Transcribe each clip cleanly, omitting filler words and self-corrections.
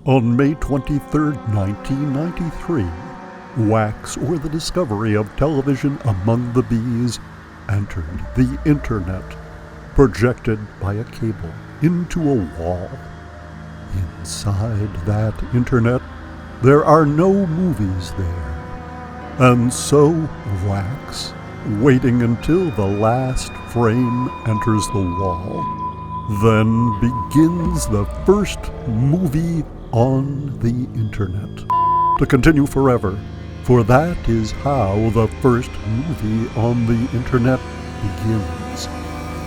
On May 23, 1993, wax, or the discovery of television among the bees, entered the internet, projected by a cable into a wall. Inside that internet, there are no movies there. And so wax, waiting until the last frame enters the wall, then begins the first movie on the internet, to continue forever, for that is how the first movie on the internet begins,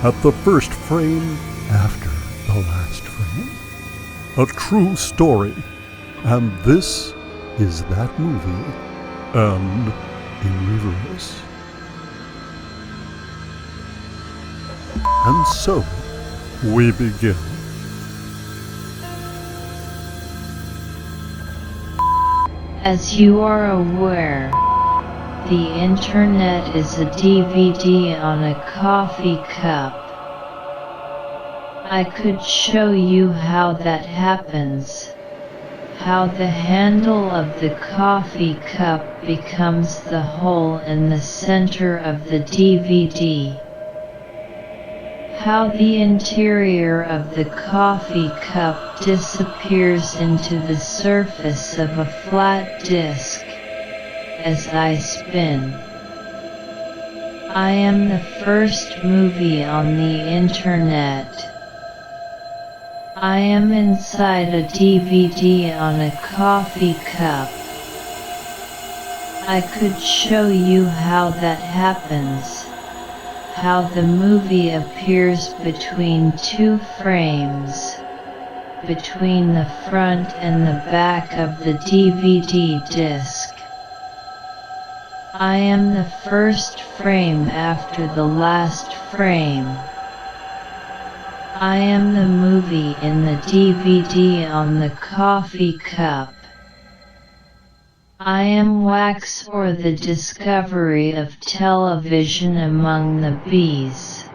at the first frame after the last frame. A true story, and this is that movie, and in reverse. And so, we begin. As you are aware, the internet is a DVD on a coffee cup. I could show you how that happens, how the handle of the coffee cup becomes the hole in the center of the DVD. How the interior of the coffee cup disappears into the surface of a flat disc as I spin. I am the first movie on the internet. I am inside a DVD on a coffee cup. I could show you how that happens. How the movie appears between two frames, between the front and the back of the DVD disc. I am the first frame after the last frame. I am the movie in the DVD on the coffee cup. I am wax, or the discovery of television among the bees.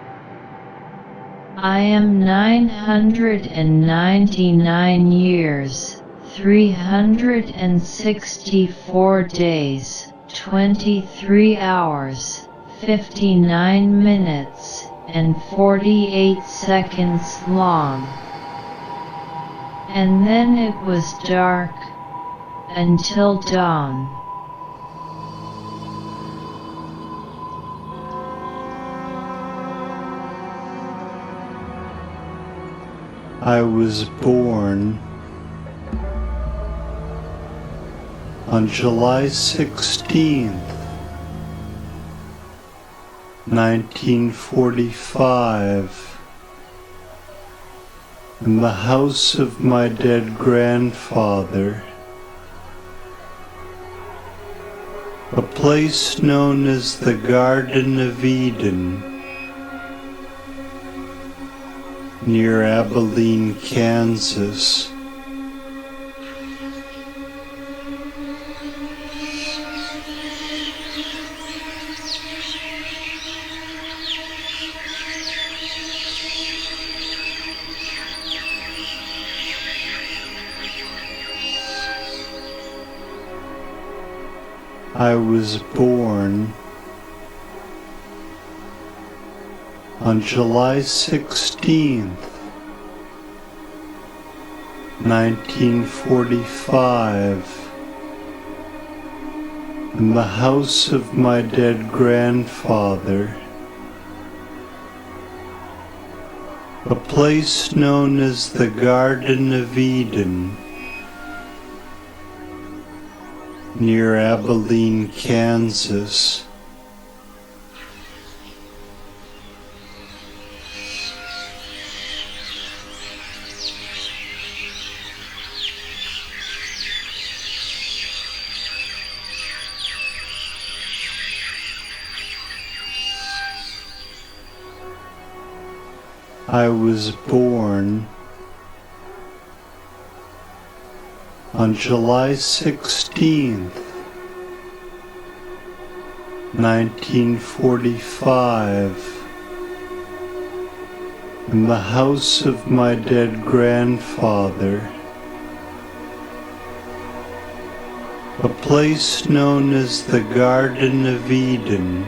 I am 999 years, 364 days, 23 hours, 59 minutes, and 48 seconds long. And then it was dark, until dawn. I was born on July 16th, 1945, in the house of my dead grandfather, a place known as the Garden of Eden, near Abilene, Kansas. I was born on July 16th, 1945, in the house of my dead grandfather, a place known as the Garden of Eden, near Abilene, Kansas. I was born on July 16th, 1945, in the house of my dead grandfather, a place known as the Garden of Eden,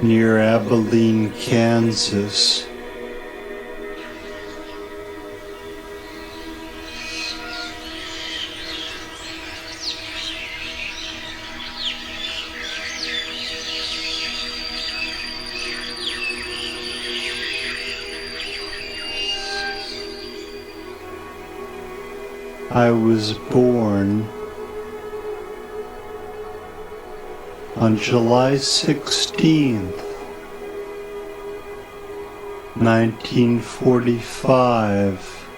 near Abilene, Kansas. I was born on July 16th, 1945,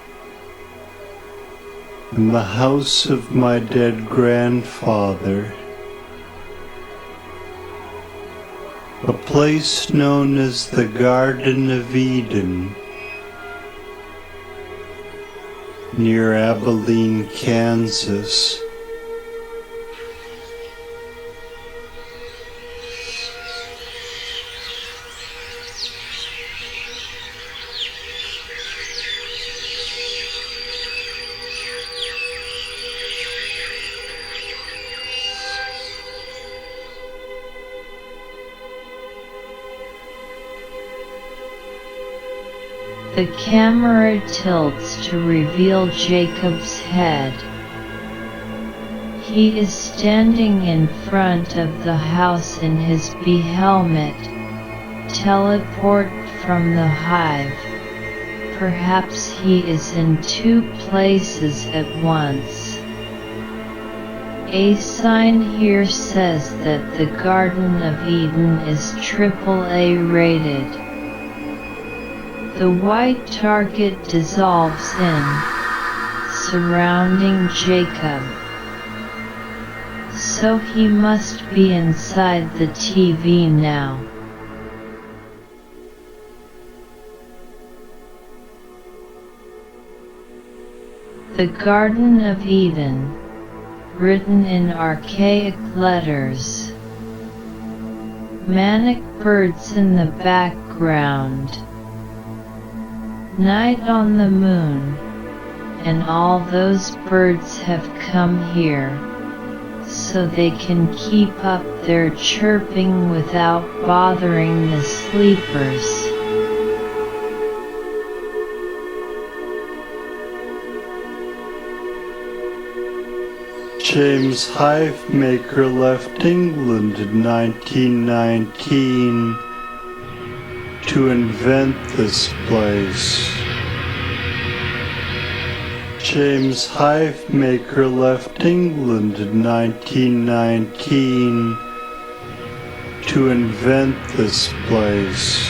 in the house of my dead grandfather, a place known as the Garden of Eden, near Abilene, Kansas. The camera tilts to reveal Jacob's head. He is standing in front of the house in his bee helmet, teleport from the hive. Perhaps he is in two places at once. A sign here says that the Garden of Eden is AAA rated. The white target dissolves in, surrounding Jacob. So he must be inside the TV now. The Garden of Eden, written in archaic letters. Manic birds in the background. Night on the moon, and all those birds have come here, so they can keep up their chirping without bothering the sleepers. James Hivemaker left England in 1919 to invent this place. James Hivemaker left England in 1919 to invent this place.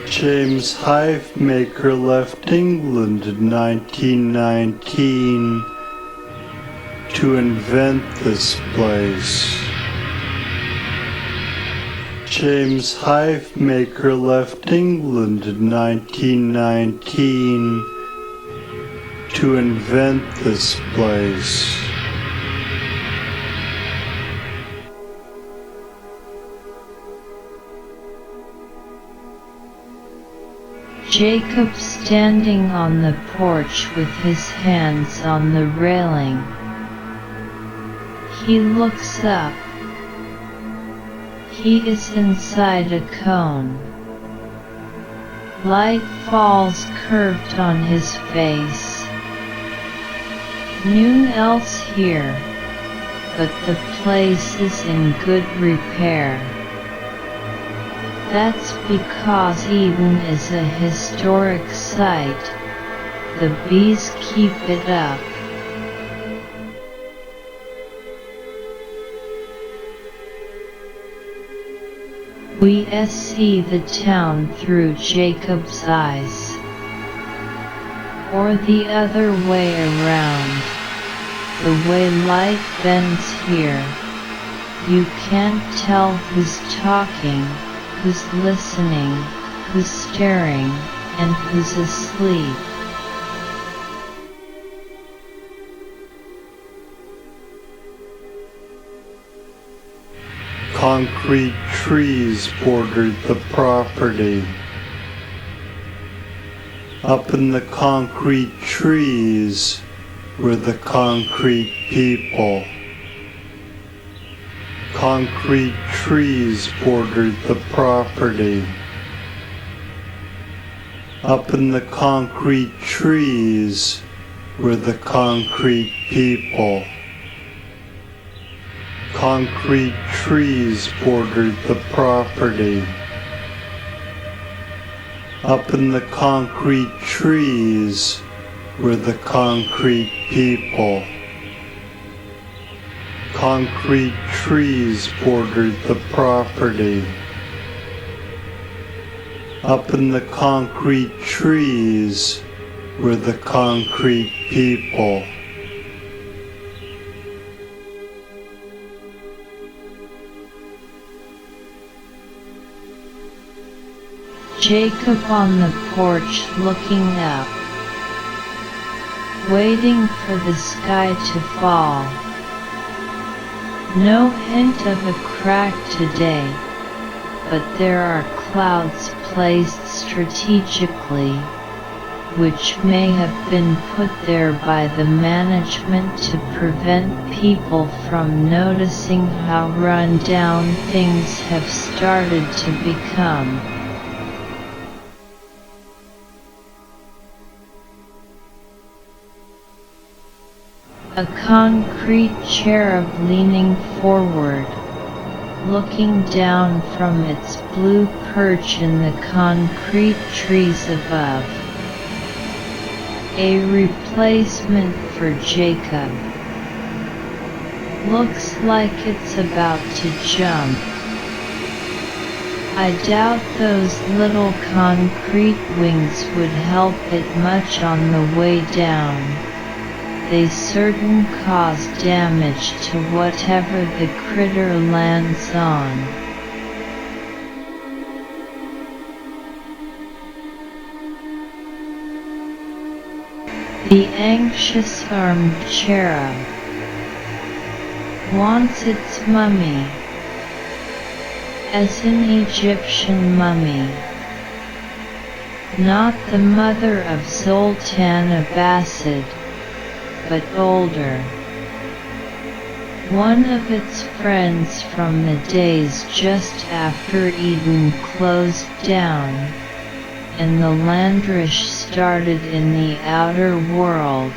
James Hivemaker left England in 1919 to invent this place. James Hivemaker left England in 1919 to invent this place. Jacob standing on the porch with his hands on the railing. He looks up. He is inside a cone. Light falls curved on his face. Noon else here, but the place is in good repair. That's because Eden is a historic site. The bees keep it up. We see the town through Jacob's eyes. Or the other way around. The way light bends here. You can't tell who's talking, who's listening, who's staring, and who's asleep. Concrete trees bordered the property. Up in the concrete trees were the concrete people. Concrete trees bordered the property. Up in the concrete trees were the concrete people. Concrete trees bordered the property. Up in the concrete trees were the concrete people. Concrete trees bordered the property. Up in the concrete trees were the concrete people. Jacob on the porch looking up, waiting for the sky to fall. No hint of a crack today, but there are clouds placed strategically, which may have been put there by the management to prevent people from noticing how run down things have started to become. A concrete cherub leaning forward, looking down from its blue perch in the concrete trees above. A replacement for Jacob. Looks like it's about to jump. I doubt those little concrete wings would help it much on the way down. They certain cause damage to whatever the critter lands on. The anxious armed cherub wants its mummy, as an Egyptian mummy, not the mother of Sultan Abbasid, but older. One of its friends from the days just after Eden closed down, and the landrush started in the outer world.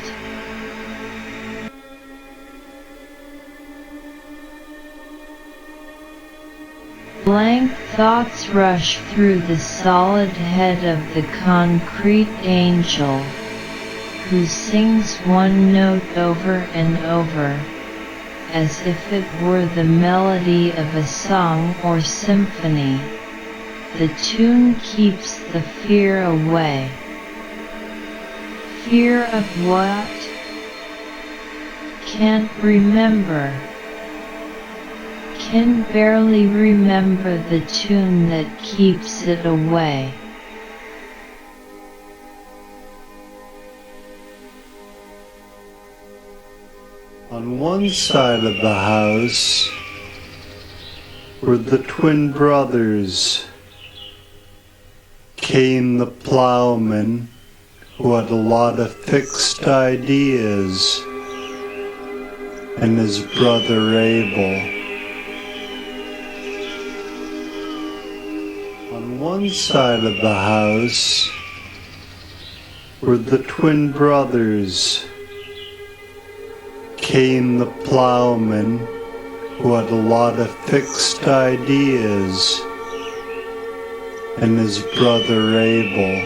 Blank thoughts rush through the solid head of the concrete angel, who sings one note over and over, as if it were the melody of a song or symphony. The tune keeps the fear away. Fear of what? Can't remember. Can barely remember the tune that keeps it away. On one side of the house were the twin brothers, Cain the plowman, who had a lot of fixed ideas, and his brother Abel. On one side of the house were the twin brothers, Cain the plowman, who had a lot of fixed ideas, and his brother Abel.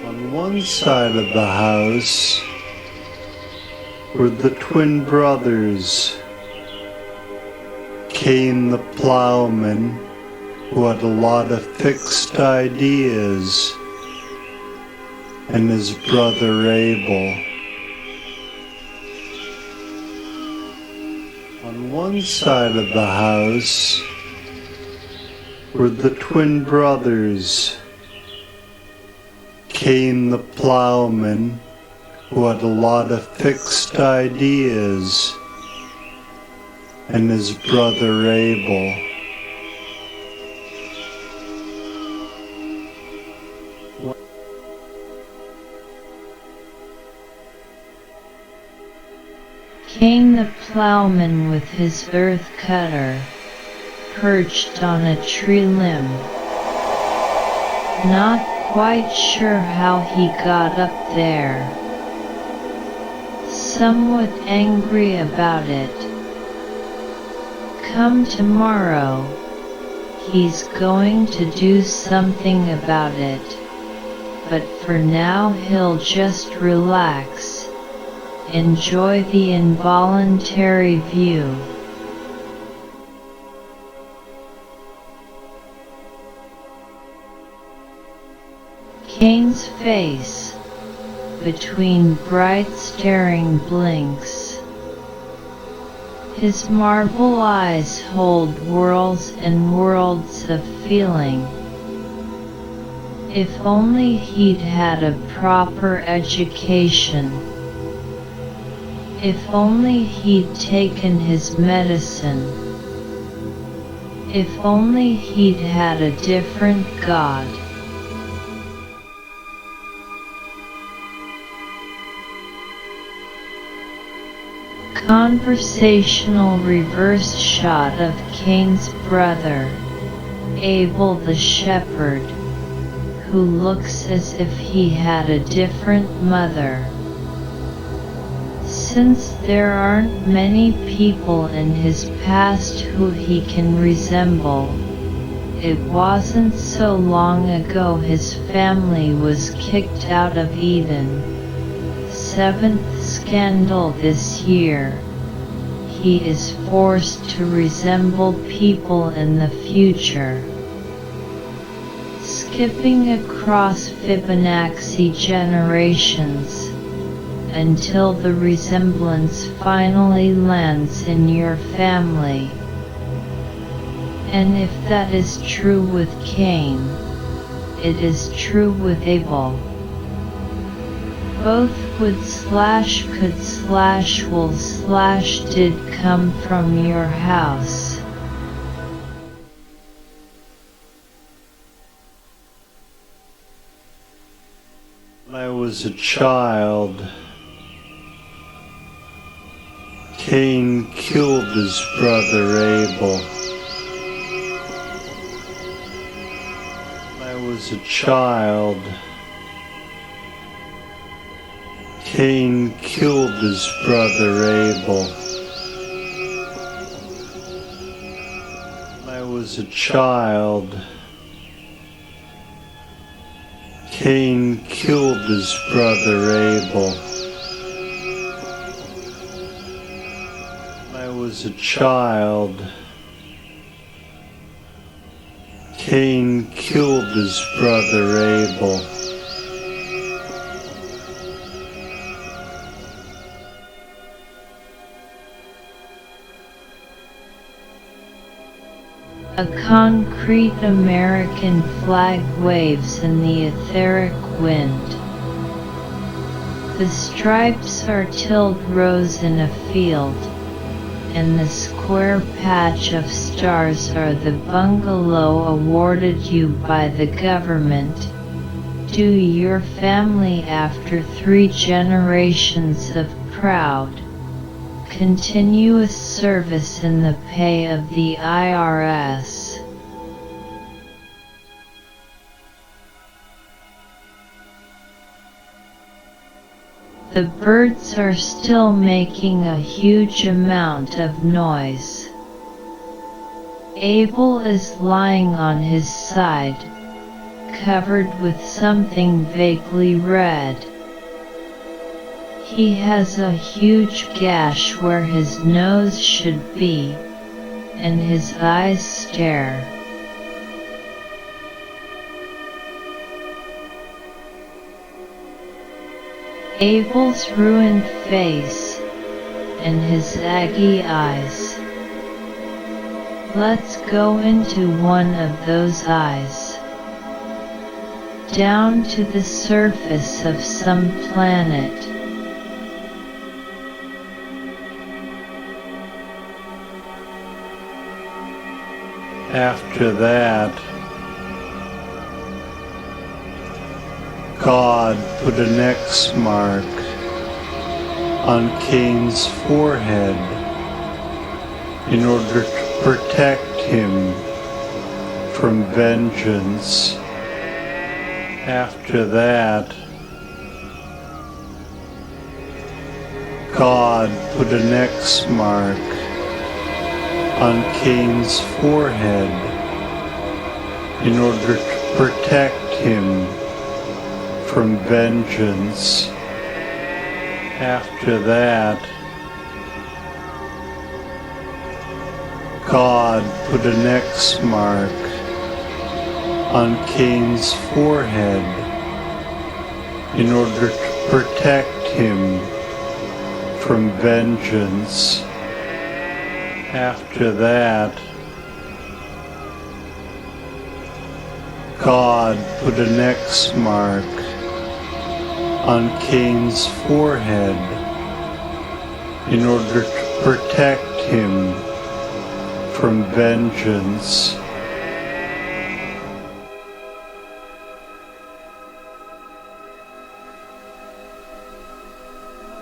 On one side of the house were the twin brothers, Cain the plowman, who had a lot of fixed ideas, and his brother Abel. On one side of the house were the twin brothers, Cain the plowman, who had a lot of fixed ideas, and his brother Abel. the plowman with his earth cutter, perched on a tree limb. Not quite sure how he got up there. Somewhat angry about it. Come tomorrow, he's going to do something about it, but for now he'll just relax, enjoy the involuntary view. Cain's face, between bright staring blinks. His marble eyes hold worlds and worlds of feeling. If only he'd had a proper education. If only he'd taken his medicine. If only he'd had a different God. Conversational reverse shot of Cain's brother, Abel the shepherd, who looks as if he had a different mother. Since there aren't many people in his past who he can resemble, it wasn't so long ago his family was kicked out of Eden. 7th scandal this year. He is forced to resemble people in the future. Skipping across Fibonacci generations, until the resemblance finally lands in your family. And if that is true with Cain, it is true with Abel. Both would/could/will/did come from your house. When I was a child, Cain killed his brother Abel. When I was a child, Cain killed his brother Abel. When I was a child, Cain killed his brother Abel. When I was a child, Cain killed his brother Abel. A concrete American flag waves in the etheric wind. The stripes are tilled rows in a field, and the square patch of stars are the bungalow awarded you by the government, to your family after 3 generations of proud, continuous service in the pay of the IRS. The birds are still making a huge amount of noise. Abel is lying on his side, covered with something vaguely red. He has a huge gash where his nose should be, and his eyes stare. Abel's ruined face, and his aggy eyes. Let's go into one of those eyes. Down to the surface of some planet. After that, God put an X mark on Cain's forehead in order to protect him from vengeance. After that, God put an X mark on Cain's forehead in order to protect him from vengeance. After that, God put an X mark on Cain's forehead in order to protect him from vengeance. After that, God put an X mark on Cain's forehead in order to protect him from vengeance.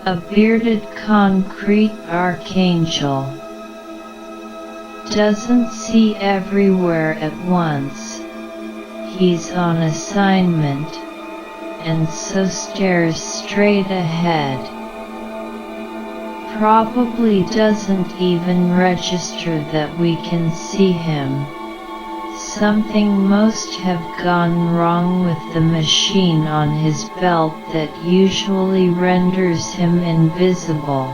A bearded concrete archangel doesn't see everywhere at once. He's on assignment, and so stares straight ahead. Probably doesn't even register that we can see him. Something must have gone wrong with the machine on his belt that usually renders him invisible.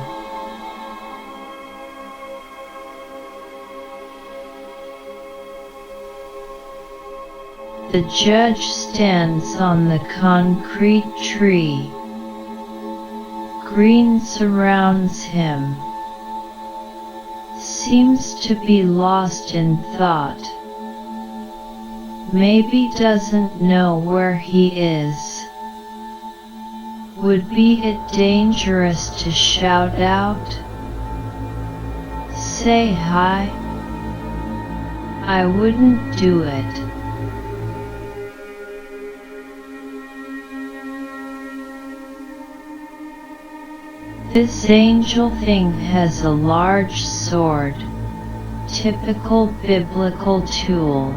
The judge stands on the concrete tree. Green surrounds him. Seems to be lost in thought. Maybe doesn't know where he is. Would be it dangerous to shout out? Say hi? I wouldn't do it. This angel thing has a large sword, typical biblical tool,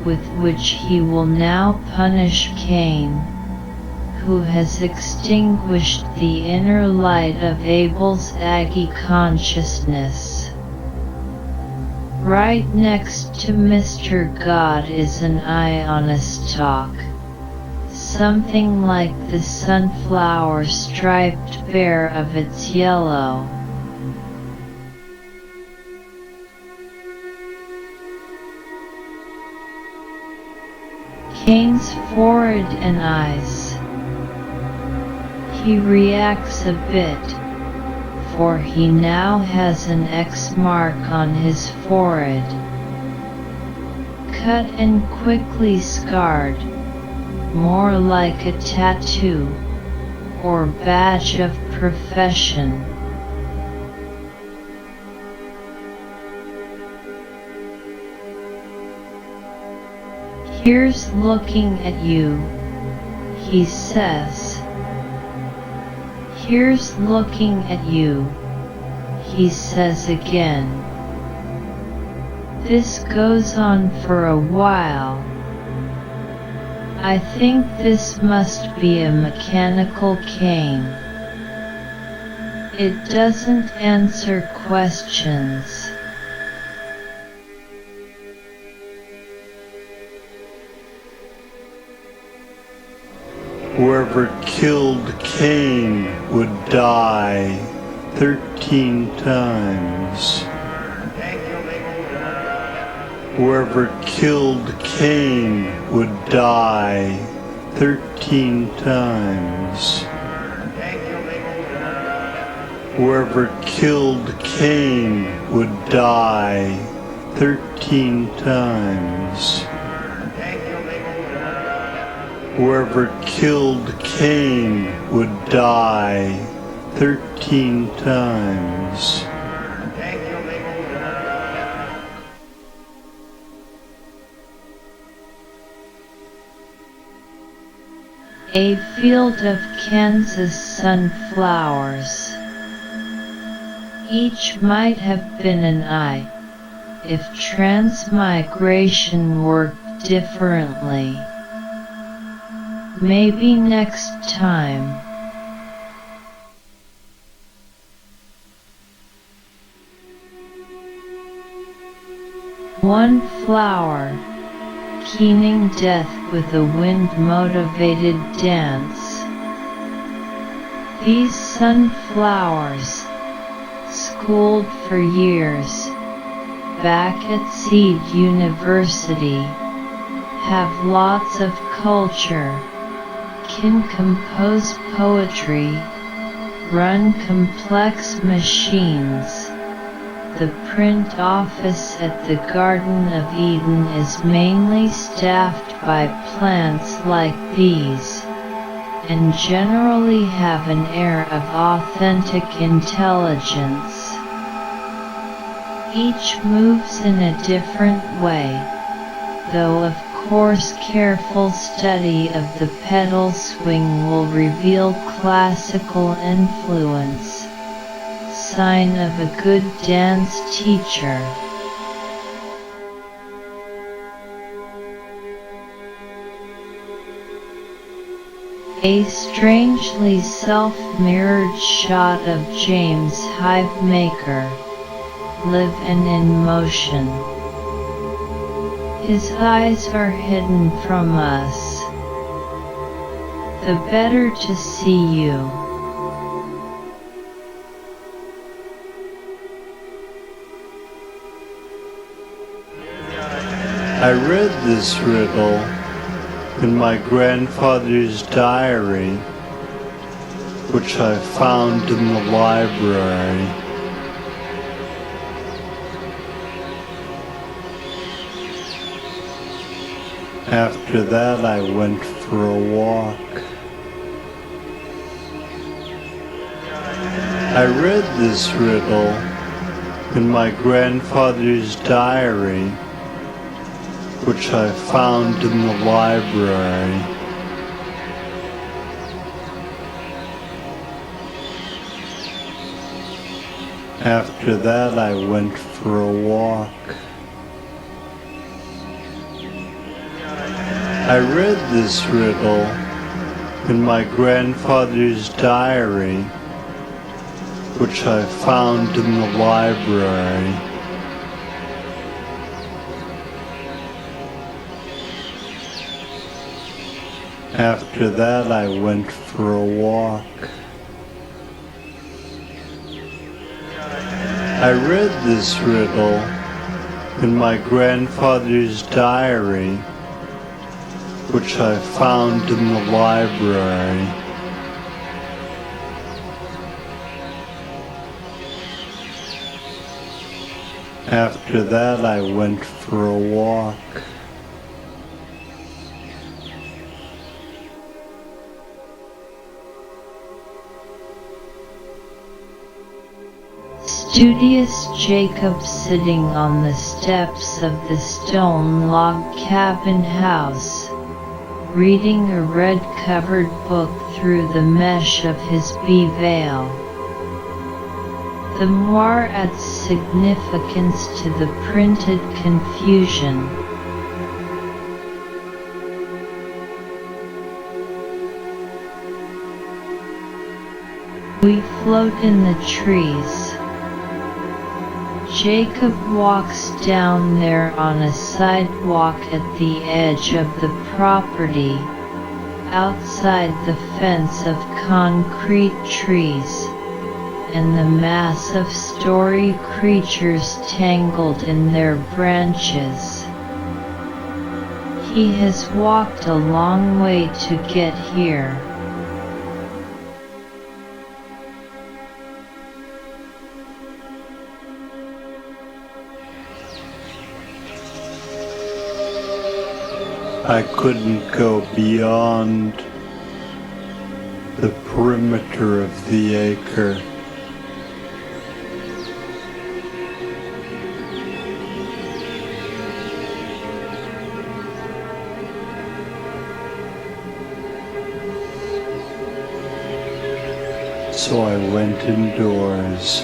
with which he will now punish Cain, who has extinguished the inner light of Abel's Aggie consciousness. Right next to Mr. God is an eye on a stalk, something like the sunflower striped bear of its yellow. Cain's forehead and eyes. He reacts a bit, for he now has an X mark on his forehead. Cut and quickly scarred, more like a tattoo, or badge of profession. Here's looking at you, he says. Here's looking at you, he says again. This goes on for a while. I think this must be a mechanical cane. It doesn't answer questions. Whoever killed Cain would die 13 times. Whoever killed Cain would die 13 times. Whoever killed Cain would die 13 times. Whoever killed Cain would die 13 times. A field of Kansas sunflowers. Each might have been an eye, if transmigration worked differently. Maybe next time. One flower, keening death with a wind-motivated dance. These sunflowers, schooled for years, back at Seed University, have lots of culture, can compose poetry, run complex machines. The print office at the Garden of Eden is mainly staffed by plants like these, and generally have an air of authentic intelligence. Each moves in a different way, though of course careful study of the pedal swing will reveal classical influence, sign of a good dance teacher. A strangely self-mirrored shot of James Hivemaker, live and in motion. His eyes are hidden from us. The better to see you. I read this riddle in my grandfather's diary, which I found in the library. After that, I went for a walk. I read this riddle in my grandfather's diary, which I found in the library. After that, I went for a walk. I read this riddle in my grandfather's diary, which I found in the library. After that, I went for a walk. I read this riddle in my grandfather's diary, which I found in the library. After that, I went for a walk. Studious Jacob sitting on the steps of the stone log cabin house, reading a red-covered book through the mesh of his bee veil. The more adds significance to the printed confusion. We float in the trees. Jacob walks down there on a sidewalk at the edge of the property, outside the fence of concrete trees, and the mass of story creatures tangled in their branches. He has walked a long way to get here. I couldn't go beyond the perimeter of the acre. So I went indoors.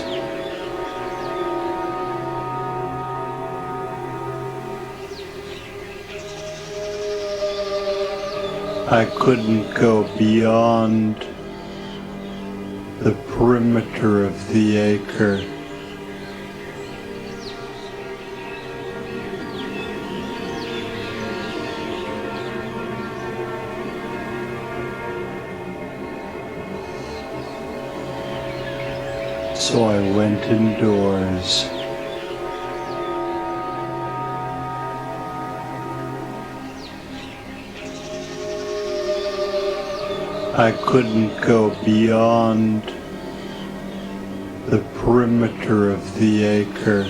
I couldn't go beyond the perimeter of the acre. So I went indoors. I couldn't go beyond the perimeter of the acre.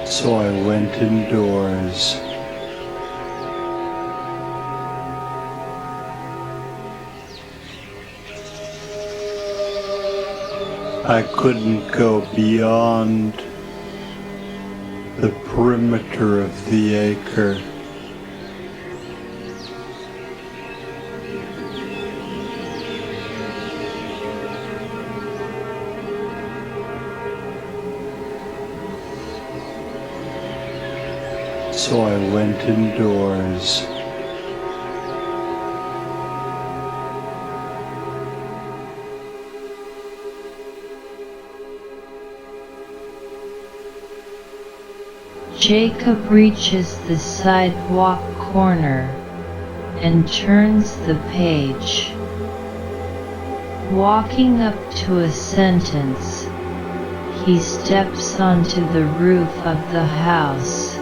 So I went indoors. I couldn't go beyond the perimeter of the acre. So I went indoors. Jacob reaches the sidewalk corner and turns the page. Walking up to a sentence, he steps onto the roof of the house.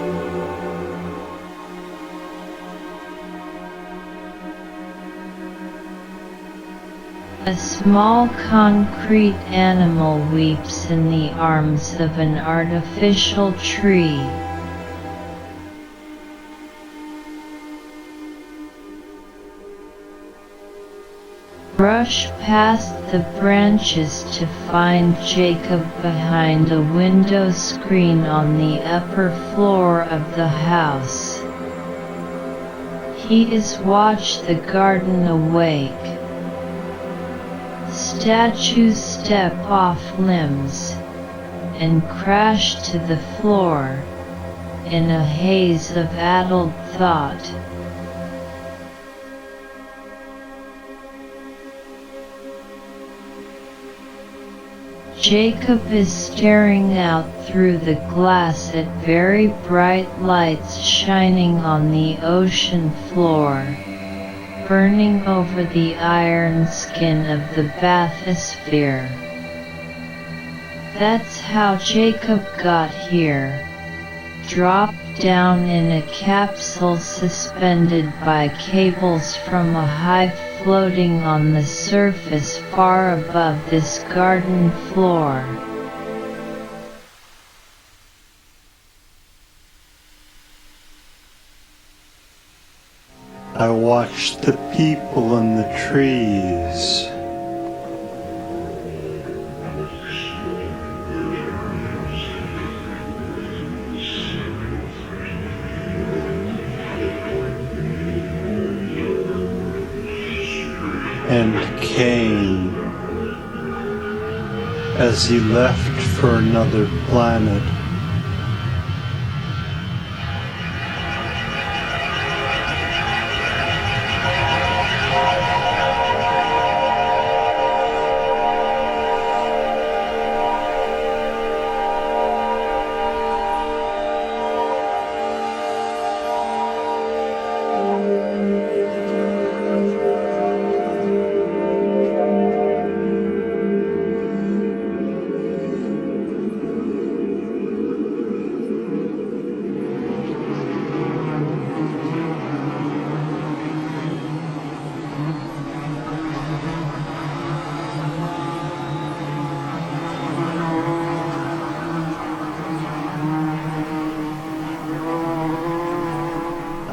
A small concrete animal weeps in the arms of an artificial tree. Brush past the branches to find Jacob behind a window screen on the upper floor of the house. He has watched the garden awake. Statues step off limbs and crash to the floor in a haze of addled thought. Jacob is staring out through the glass at very bright lights shining on the ocean floor, burning over the iron skin of the bathysphere. That's how Jacob got here, dropped down in a capsule suspended by cables from a hive floating on the surface far above this garden floor. I watched the people in the trees. And Cain, as he left for another planet,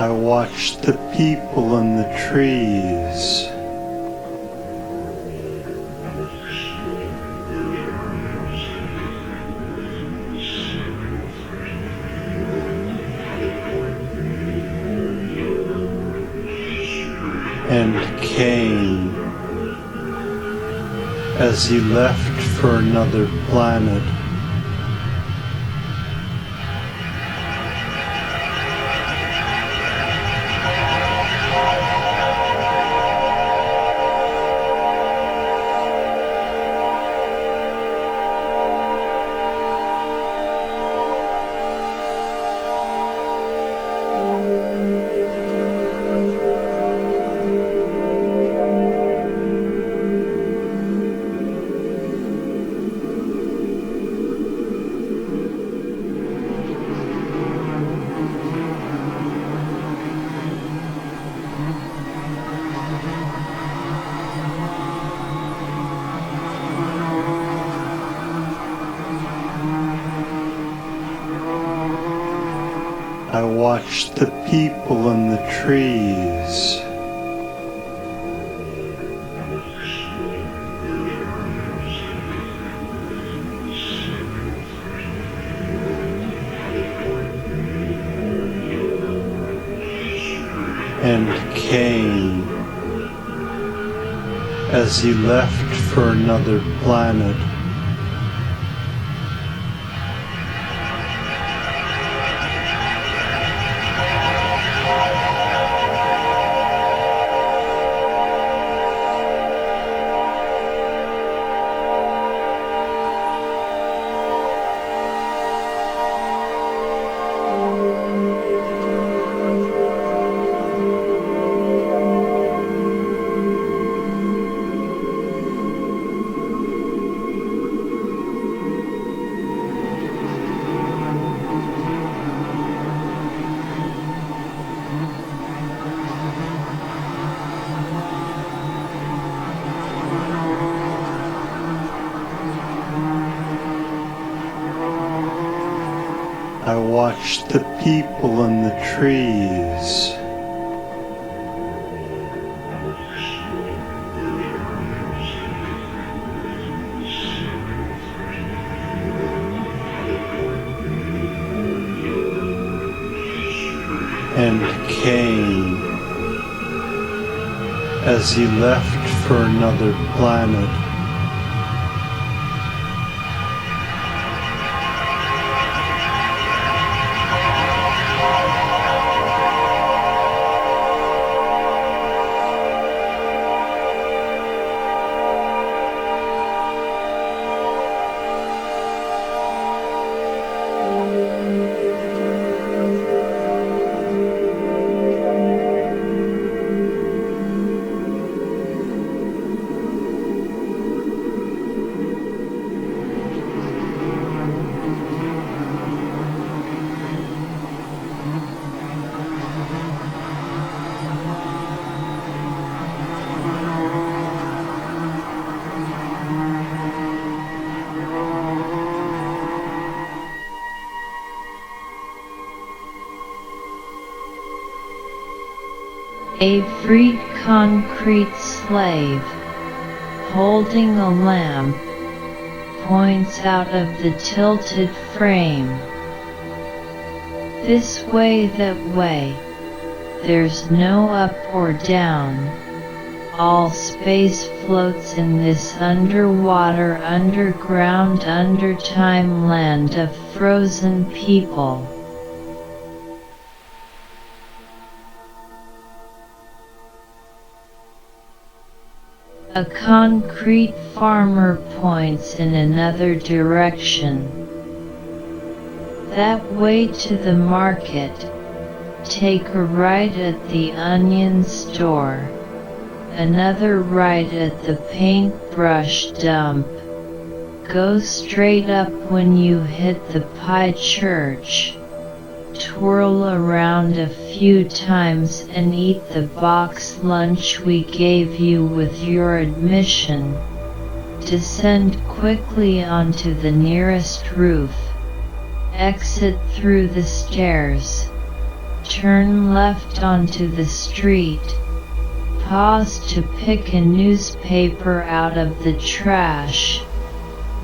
I watched the people in the trees. and came as he left for another planet. I watched the people in the trees. And came as he left for another planet. I watched the people in the trees. And came as he left for another planet. A freed concrete slave, holding a lamp, points out of the tilted frame. This way, that way, there's no up or down. All space floats in this underwater, underground, undertime land of frozen people. A concrete farmer points in another direction. That way to the market. Take a right at the onion store. Another right at the paintbrush dump. Go straight up when you hit the pie church. Twirl around a few times and eat the box lunch we gave you with your admission. Descend quickly onto the nearest roof. Exit through the stairs. Turn left onto the street. Pause to pick a newspaper out of the trash.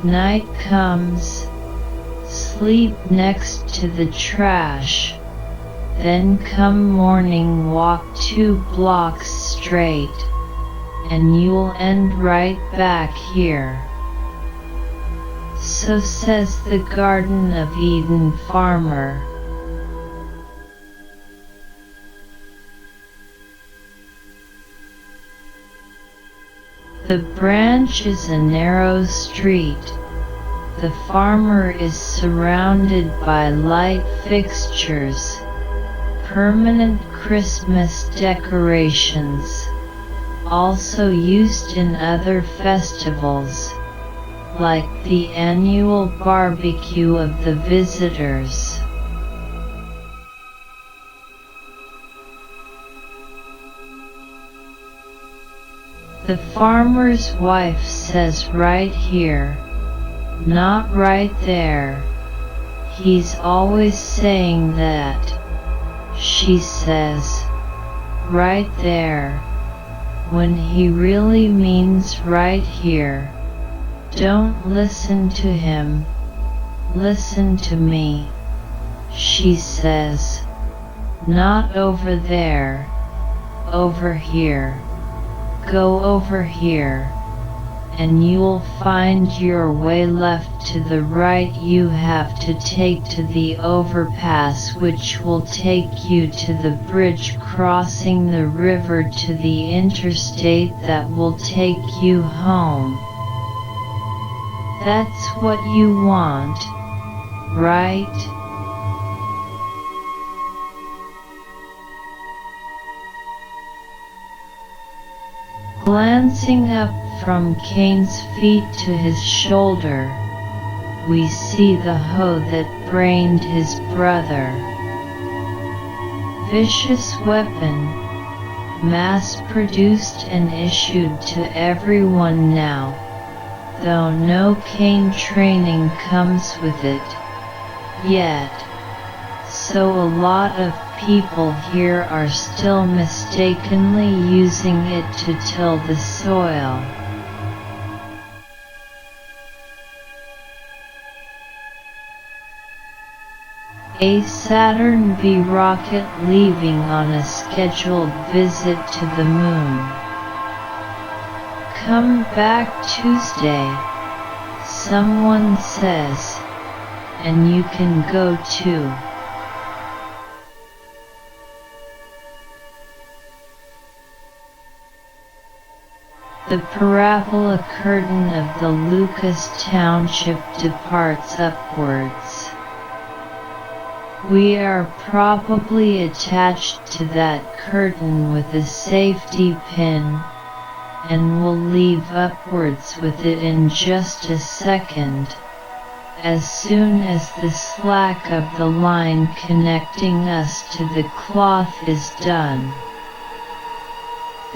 Night comes. Sleep next to the trash. Then come morning, walk 2 blocks straight. straight, and you'll end right back here. So says the Garden of Eden farmer. The branch is a narrow street. The farmer is surrounded by light fixtures, permanent Christmas decorations, also used in other festivals, like the annual barbecue of the visitors. The farmer's wife says right here, not right there. He's always saying that. She says, right there, when he really means right here. Don't listen to him, listen to me. She says, not over there, over here. Go over here, and you'll find your way left to the right. You have to take to the overpass, which will take you to the bridge crossing the river to the interstate that will take you home. That's what you want, right? Glancing up from Cain's feet to his shoulder, we see the hoe that brained his brother. Vicious weapon, mass-produced and issued to everyone now, though no Cain training comes with it, yet. So a lot of people here are still mistakenly using it to till the soil. A Saturn V rocket leaving on a scheduled visit to the moon. Come back Tuesday, someone says, and you can go too. The parabola curtain of the Lucas Township departs upwards. We are probably attached to that curtain with a safety pin, and will leave upwards with it in just a second, as soon as the slack of the line connecting us to the cloth is done.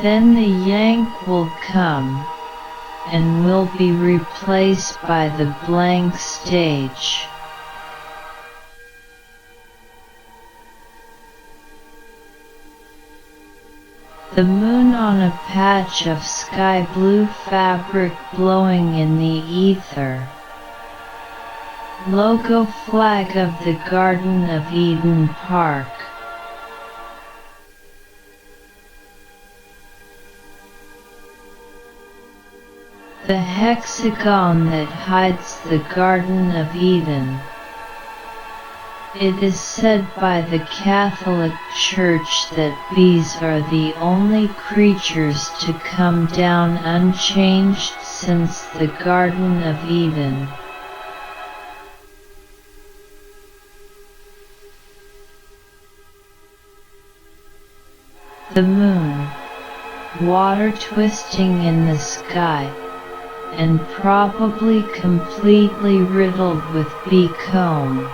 Then the yank will come, and will be replaced by the blank stage. The moon on a patch of sky blue fabric blowing in the ether. Logo flag of the Garden of Eden Park. The hexagon that hides the Garden of Eden. It is said by the Catholic Church that bees are the only creatures to come down unchanged since the Garden of Eden. The moon, water twisting in the sky, and probably completely riddled with bee comb.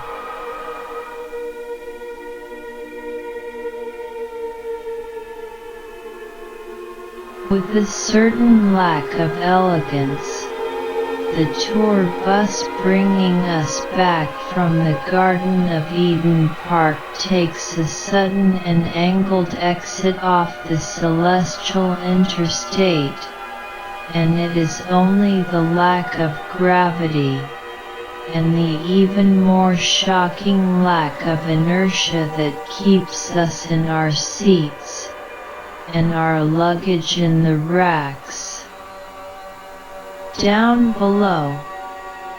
With a certain lack of elegance, the tour bus bringing us back from the Garden of Eden Park takes a sudden and angled exit off the celestial interstate, and it is only the lack of gravity, and the even more shocking lack of inertia that keeps us in our seats. and our luggage in the racks. Down below,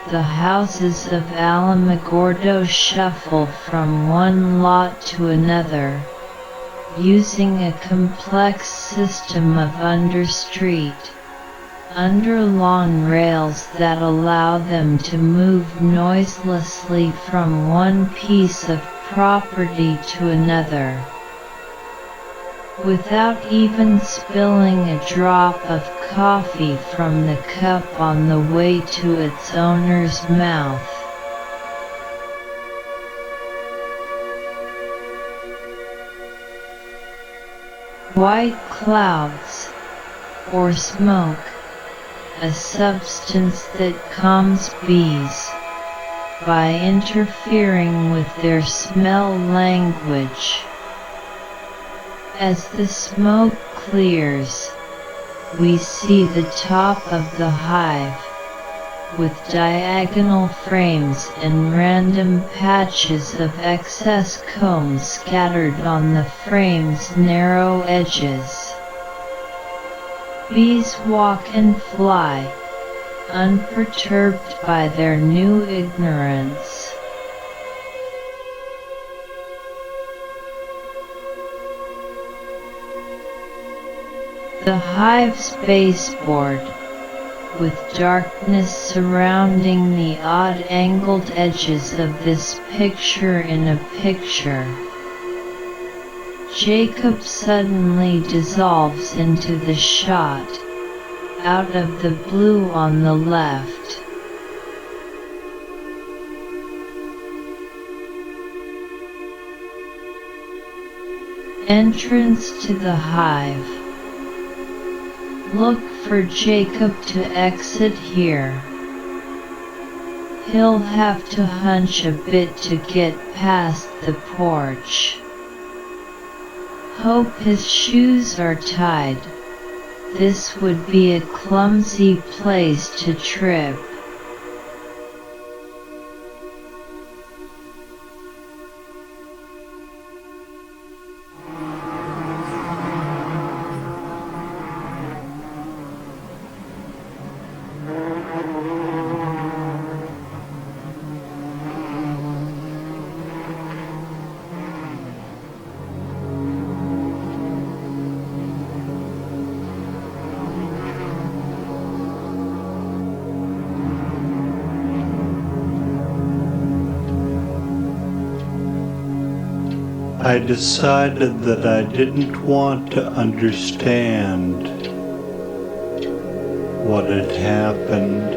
the houses of Alamogordo shuffle from one lot to another, using a complex system of understreet, under-lawn rails that allow them to move noiselessly from one piece of property to another, without even spilling a drop of coffee from the cup on the way to its owner's mouth. White clouds, or smoke, a substance that calms bees by interfering with their smell language. As the smoke clears, we see the top of the hive, with diagonal frames and random patches of excess comb scattered on the frame's narrow edges. Bees walk and fly, unperturbed by their new ignorance. The hive's baseboard, with darkness surrounding the odd-angled edges of this picture in a picture. Jacob suddenly dissolves into the shot, out of the blue on the left. Entrance to the hive. Look for Jacob to exit here. He'll have to hunch a bit to get past the porch. Hope his shoes are tied. This would be a clumsy place to trip. I decided that I didn't want to understand what had happened.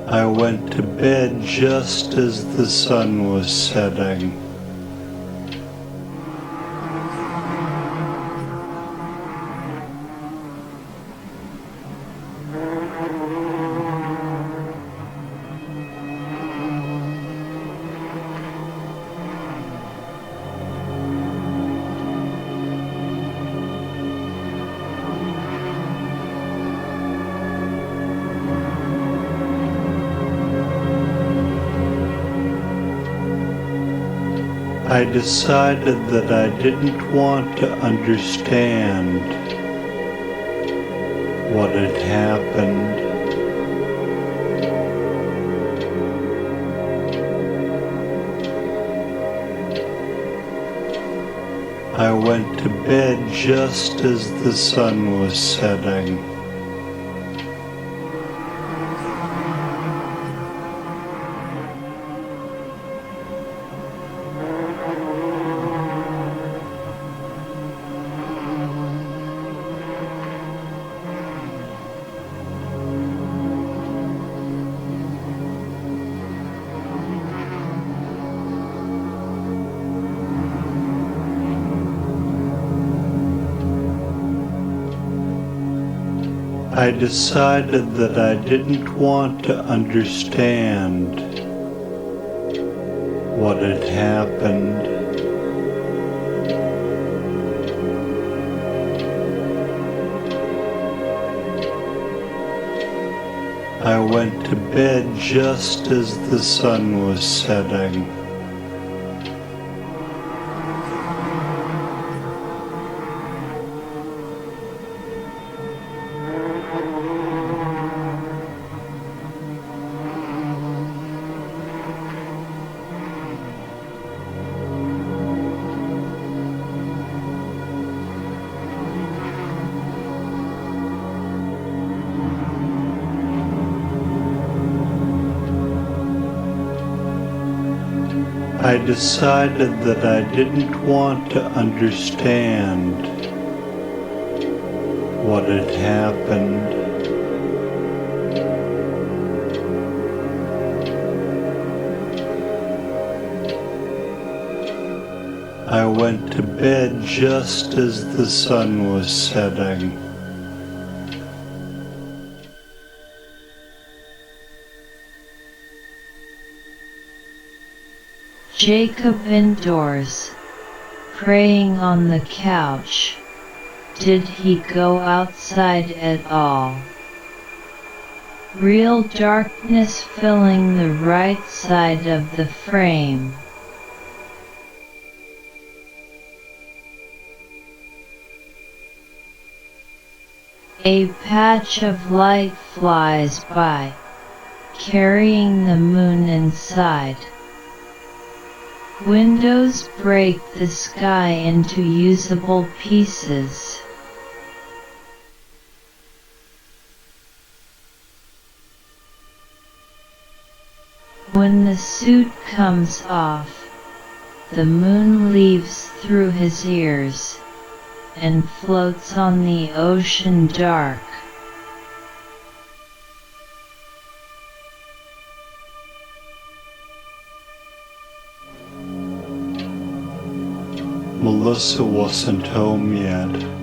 I went to bed just as the sun was setting. I decided that I didn't want to understand what had happened. I went to bed just as the sun was setting. I decided that I didn't want to understand what had happened. I went to bed just as the sun was setting. I decided that I didn't want to understand what had happened. I went to bed just as the sun was setting. Jacob indoors, praying on the couch. Did he go outside at all? Real darkness filling the right side of the frame. A patch of light flies by, carrying the moon inside. Windows break the sky into usable pieces. When the suit comes off, the moon leaves through his ears and floats on the ocean dark. Melissa wasn't home yet.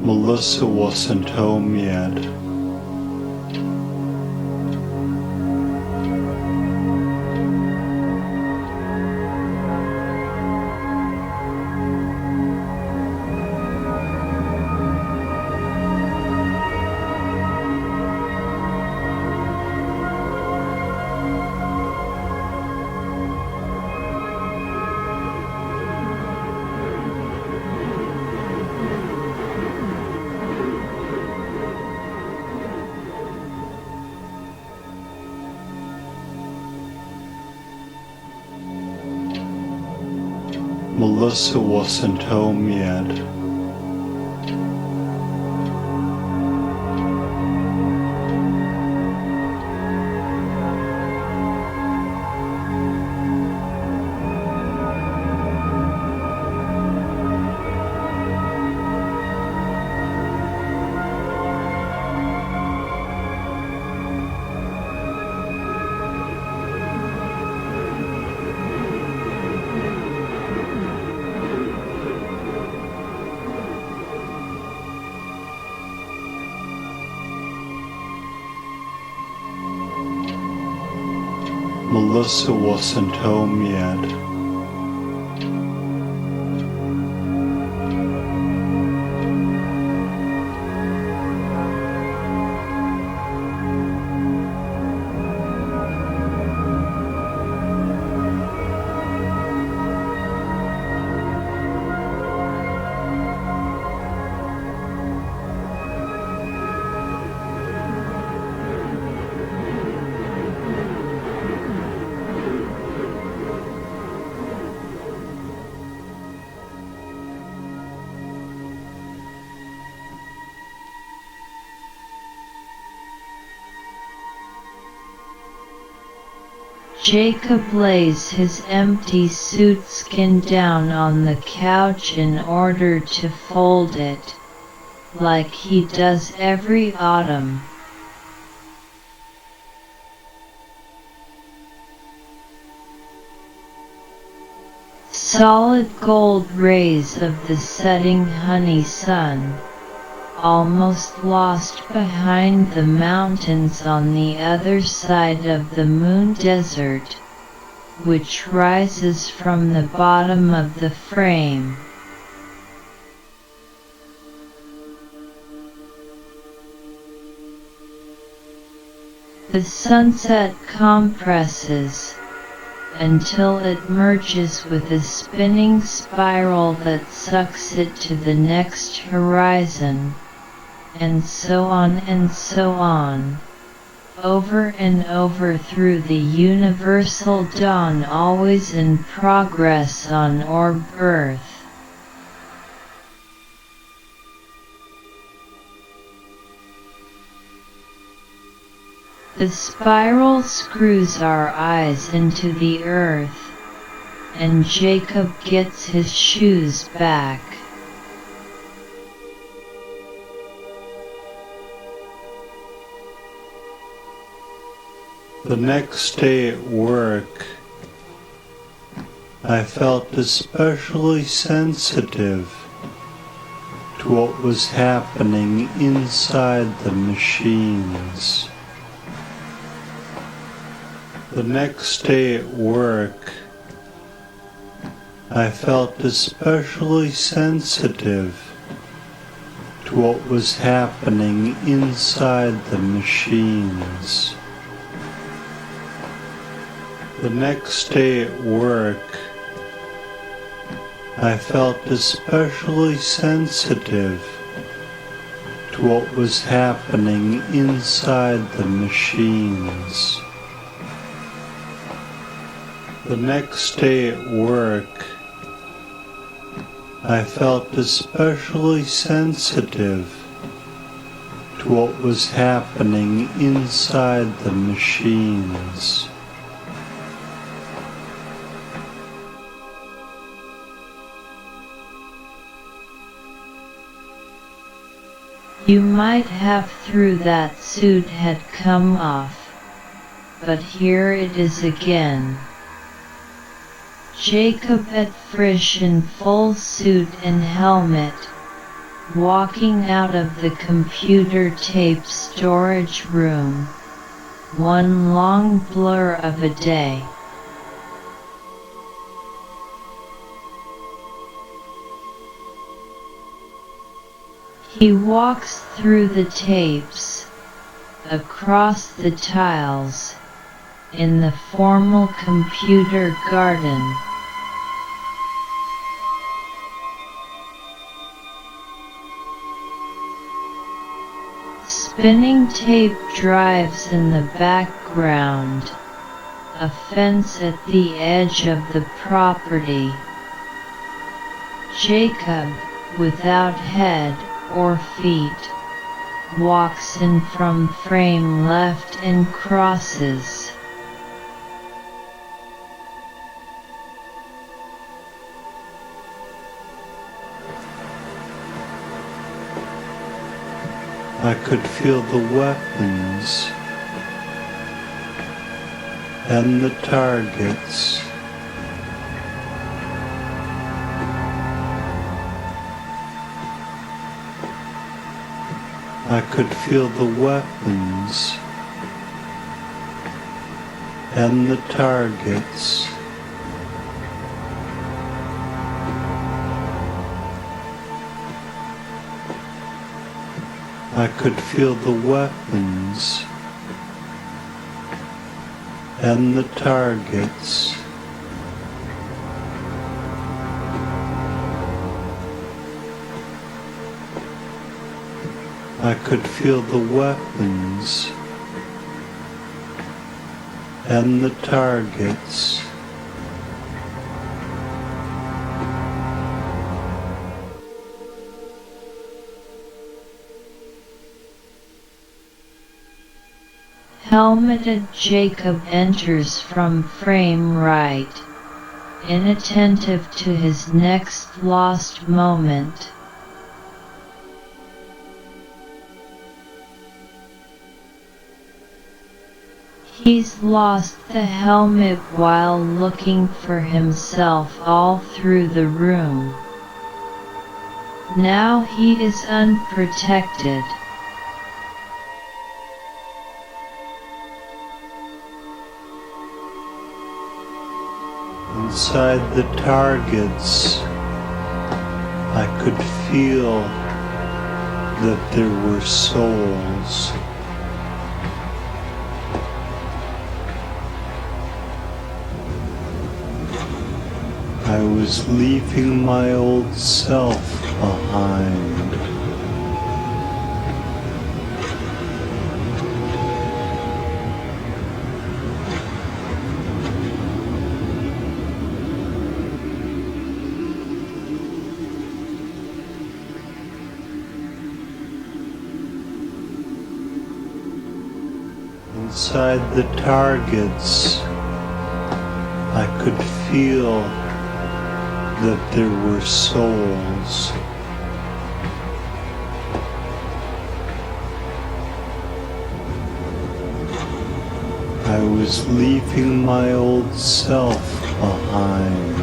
Melissa wasn't home yet. Melissa wasn't home yet. Melissa wasn't home yet. Jacob lays his empty suit skin down on the couch in order to fold it, like he does every autumn. Solid gold rays of the setting honey sun, almost lost behind the mountains on the other side of the moon desert, which rises from the bottom of the frame. The sunset compresses until it merges with a spinning spiral that sucks it to the next horizon, and so on, over and over through the universal dawn, always in progress on orb Earth. The spiral screws our eyes into the earth, and Jacob gets his shoes back. The next day at work, I felt especially sensitive to what was happening inside the machines. The next day at work, I felt especially sensitive to what was happening inside the machines. The next day at work, I felt especially sensitive to what was happening inside the machines. The next day at work, I felt especially sensitive to what was happening inside the machines. You might have thought that suit had come off, but here it is again. Jacob at Frisch in full suit and helmet, walking out of the computer tape storage room, one long blur of a day. He walks through the tapes, across the tiles, in the formal computer garden. Spinning tape drives in the background, a fence at the edge of the property. Jacob, without head or feet, walks in from frame left and crosses. I could feel the weapons and the targets. I could feel the weapons and the targets. I could feel the weapons and the targets. I could feel the weapons and the targets. Helmeted Jacob enters from frame right, inattentive to his next lost moment. He's lost the helmet while looking for himself all through the room. Now he is unprotected. Inside the targets, I could feel that there were souls. I was leaving my old self behind. Inside the targets, I could feel that there were souls. I was leaving my old self behind.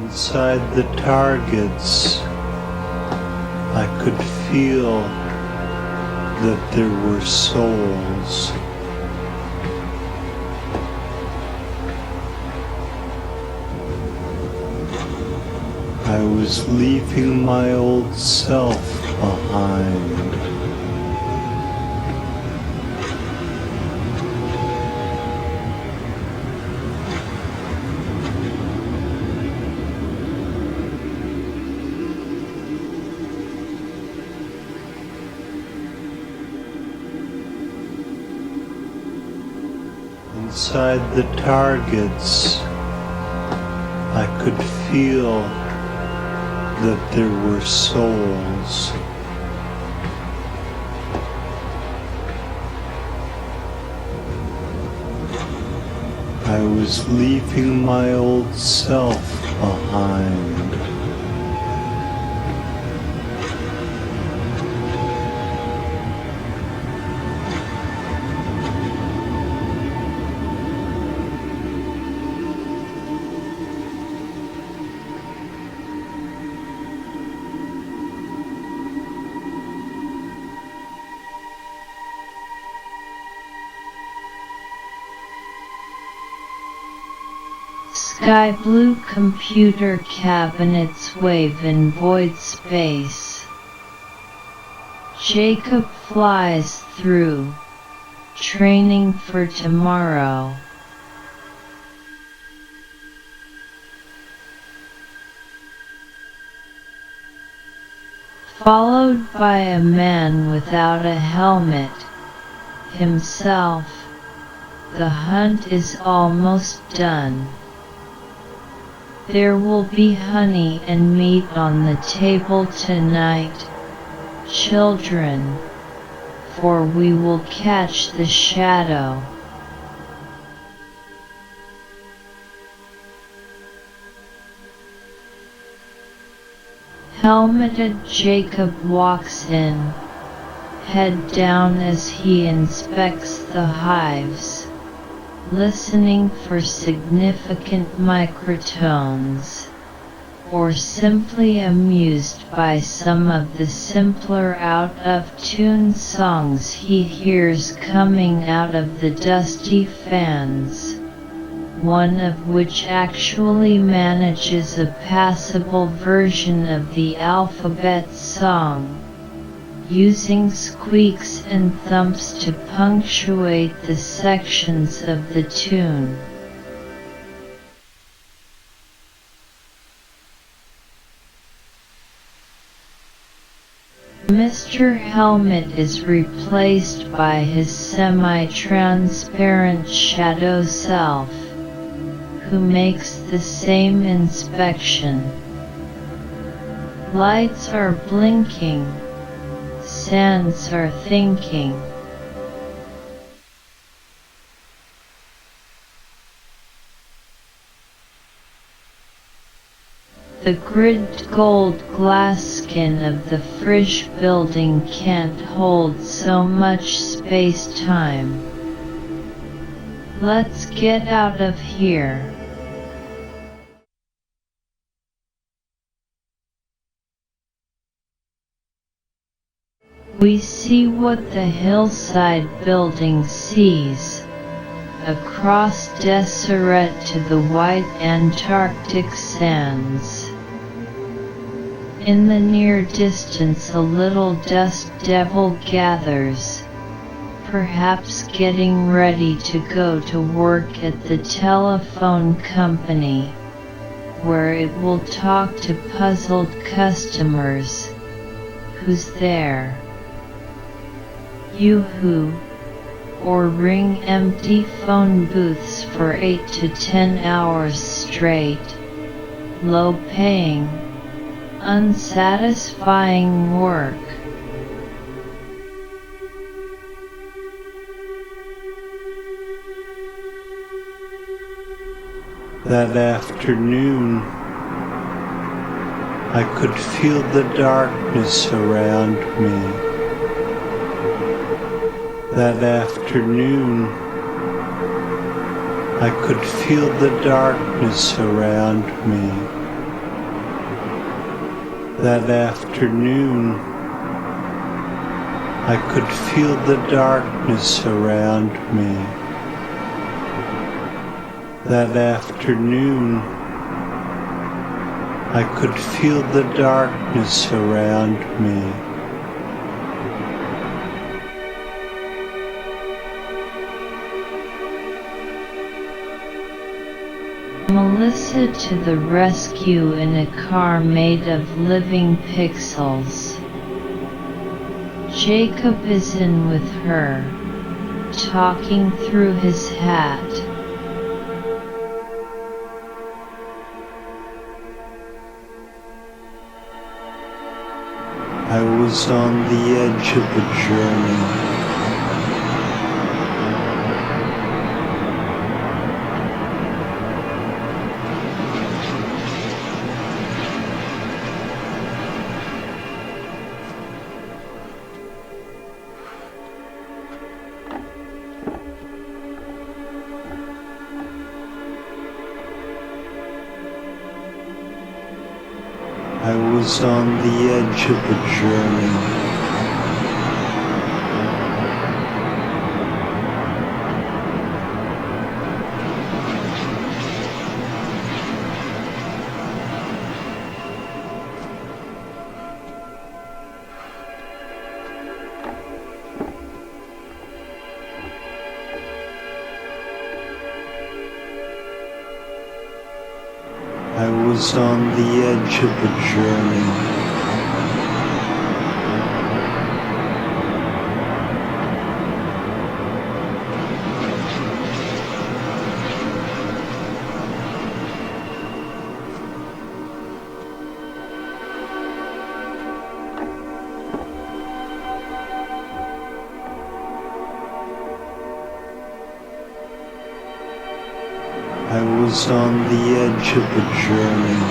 Inside the targets, I could feel that there were souls. I was leaving my old self behind. Inside the targets, I could feel that there were souls. I was leaving my old self behind. Sky blue computer cabinets wave in void space. Jacob flies through, training for tomorrow. Followed by a man without a helmet, himself. The hunt is almost done. There will be honey and meat on the table tonight, children, for we will catch the shadow. Helmeted Jacob walks in, head down as he inspects the hives, listening for significant microtones, or simply amused by some of the simpler out-of-tune songs he hears coming out of the dusty fans, one of which actually manages a passable version of the alphabet song, using squeaks and thumps to punctuate the sections of the tune. Mr. Helmet is replaced by his semi-transparent shadow self, who makes the same inspection. Lights are blinking, sands are thinking. The grid gold glass skin of the Frisch building can't hold so much space-time. Let's get out of here. We see what the hillside building sees, across Deseret to the white Antarctic sands. In the near distance a little dust devil gathers, perhaps getting ready to go to work at the telephone company, where it will talk to puzzled customers. Who's there? Yoo-hoo. Or ring empty phone booths for 8 to 10 hours straight. Low-paying, unsatisfying work. That afternoon, I could feel the darkness around me. That afternoon, I could feel the darkness around me. That afternoon, I could feel the darkness around me. That afternoon, I could feel the darkness around me. Melissa to the rescue in a car made of living pixels. Jacob is in with her, talking through his hat. I was on the edge of a journey. I was on the edge of a journey. I was on the edge of a journey. I was on the edge of a journey.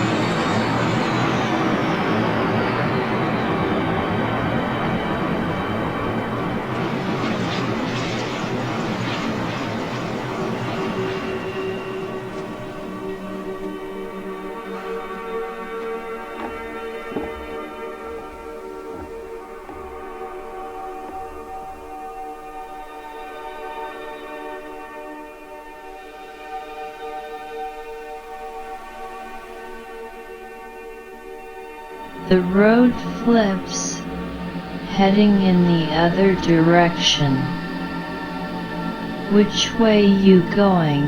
The road flips, heading in the other direction. Which way you going,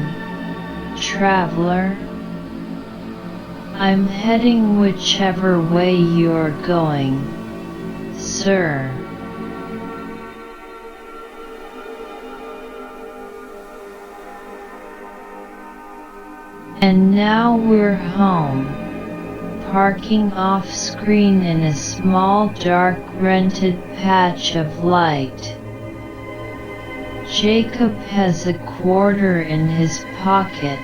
traveler? I'm heading whichever way you're going, sir. And now we're home, parking off-screen in a small dark rented patch of light. Jacob has a quarter in his pocket,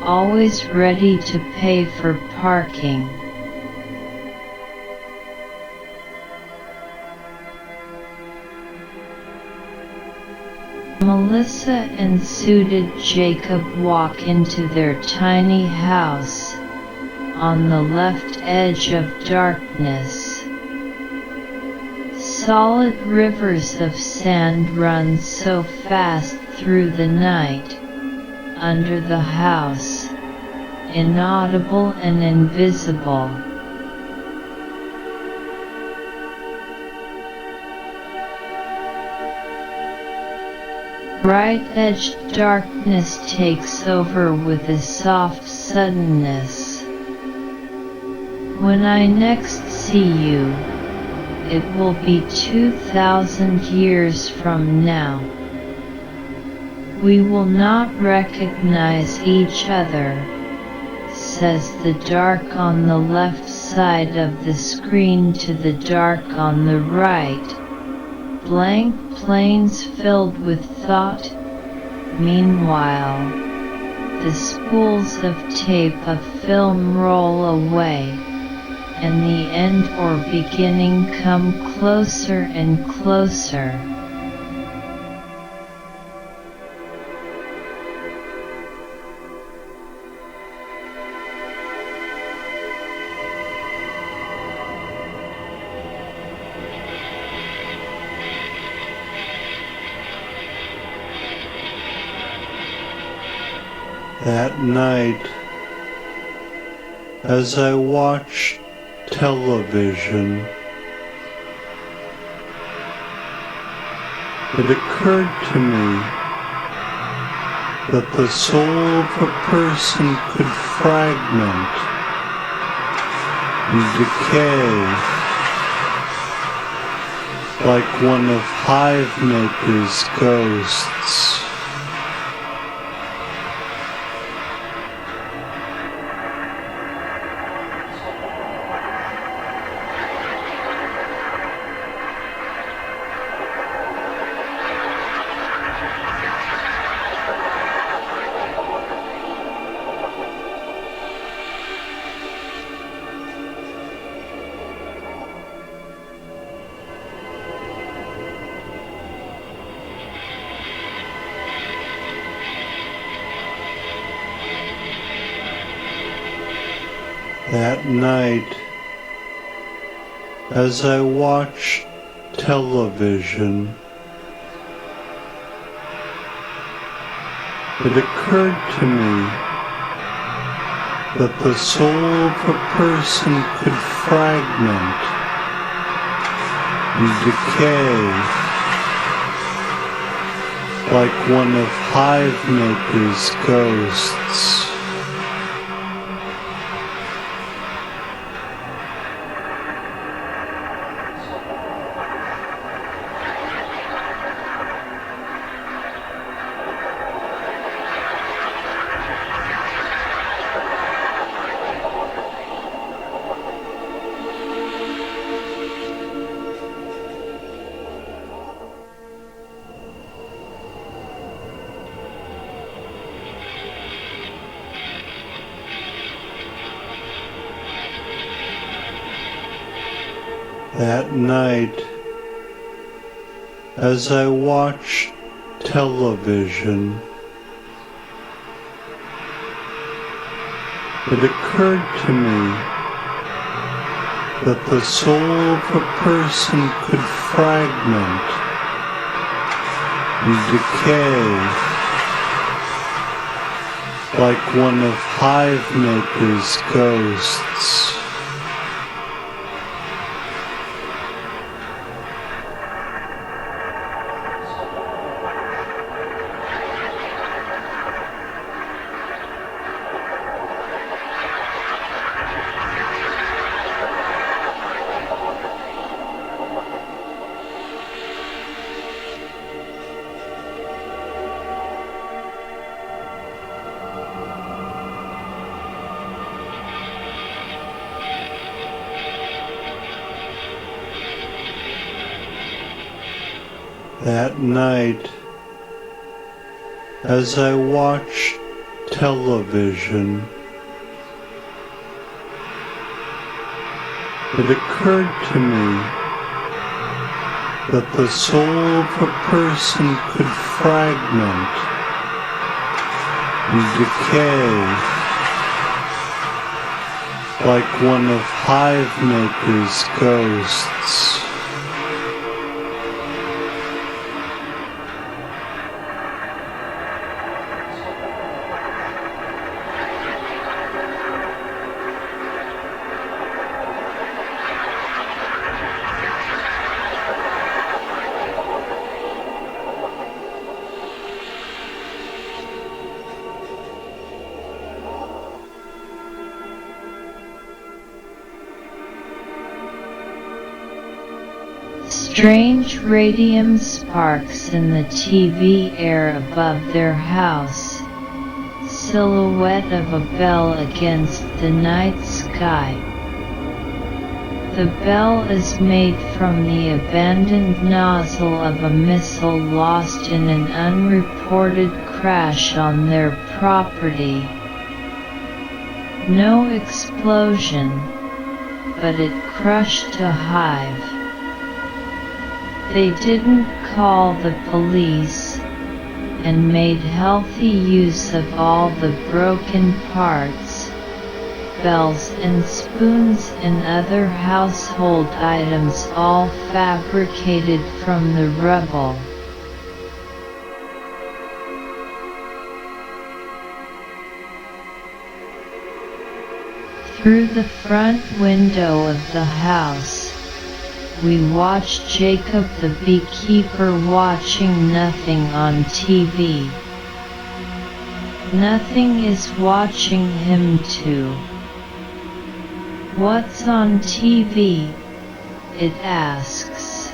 always ready to pay for parking. Melissa and suited Jacob walk into their tiny house, on the left edge of darkness. Solid rivers of sand run so fast through the night, under the house, inaudible and invisible. Bright-edged darkness takes over with a soft suddenness. When I next see you, it will be 2,000 years from now. We will not recognize each other, says the dark on the left side of the screen to the dark on the right. Blank planes filled with thought. Meanwhile, the spools of tape of film roll away, and the end or beginning come closer and closer. That night, as I watched television, it occurred to me that the soul of a person could fragment and decay like one of Hive Maker's ghosts. That night, as I watched television, it occurred to me that the soul of a person could fragment and decay like one of Hive Maker's ghosts. That night, as I watched television, it occurred to me that the soul of a person could fragment and decay like one of Hive Maker's ghosts. That night, as I watched television, it occurred to me that the soul of a person could fragment and decay like one of Hivemaker's ghosts. Strange radium sparks in the TV air above their house. Silhouette of a bell against the night sky. The bell is made from the abandoned nozzle of a missile lost in an unreported crash on their property. No explosion, but it crushed a hive. They didn't call the police, and made healthy use of all the broken parts, bells and spoons and other household items, all fabricated from the rubble. Through the front window of the house, we watched Jacob the beekeeper watching nothing on TV. Nothing is watching him too. What's on TV? It asks.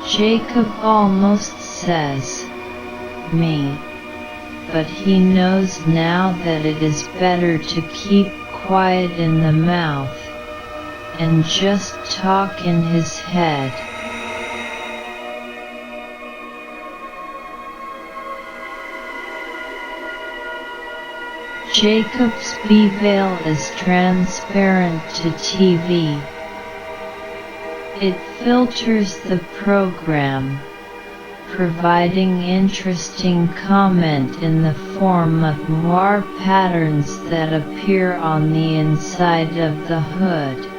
Jacob almost says, me. But he knows now that it is better to keep quiet in the mouth and just talk in his head. Jacob's bee veil is transparent to TV. It filters the program, providing interesting comment in the form of noir patterns that appear on the inside of the hood.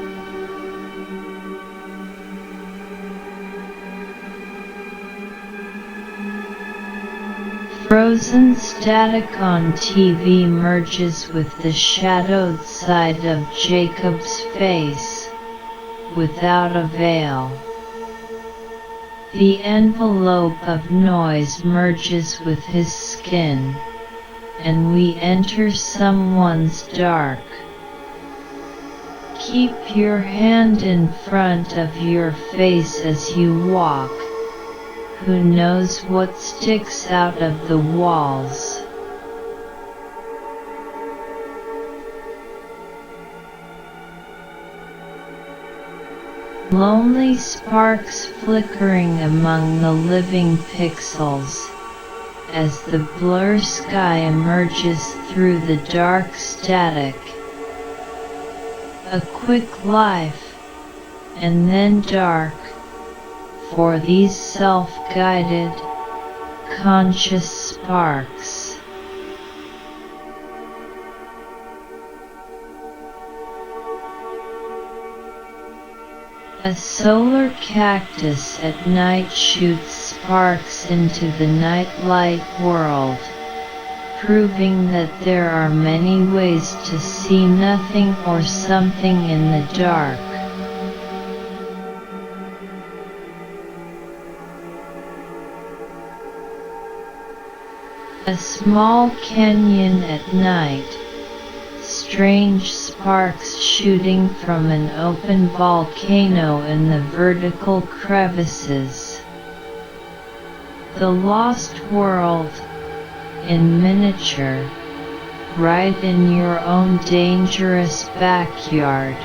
Frozen static on TV merges with the shadowed side of Jacob's face, without a veil. The envelope of noise merges with his skin, and we enter someone's dark. Keep your hand in front of your face as you walk. Who knows what sticks out of the walls? Lonely sparks flickering among the living pixels, as the blur sky emerges through the dark static. A quick life, and then dark, for these self-guided, conscious sparks. A solar cactus at night shoots sparks into the nightlight world, proving that there are many ways to see nothing or something in the dark. A small canyon at night, strange sparks shooting from an open volcano in the vertical crevices. The lost world, in miniature, right in your own dangerous backyard.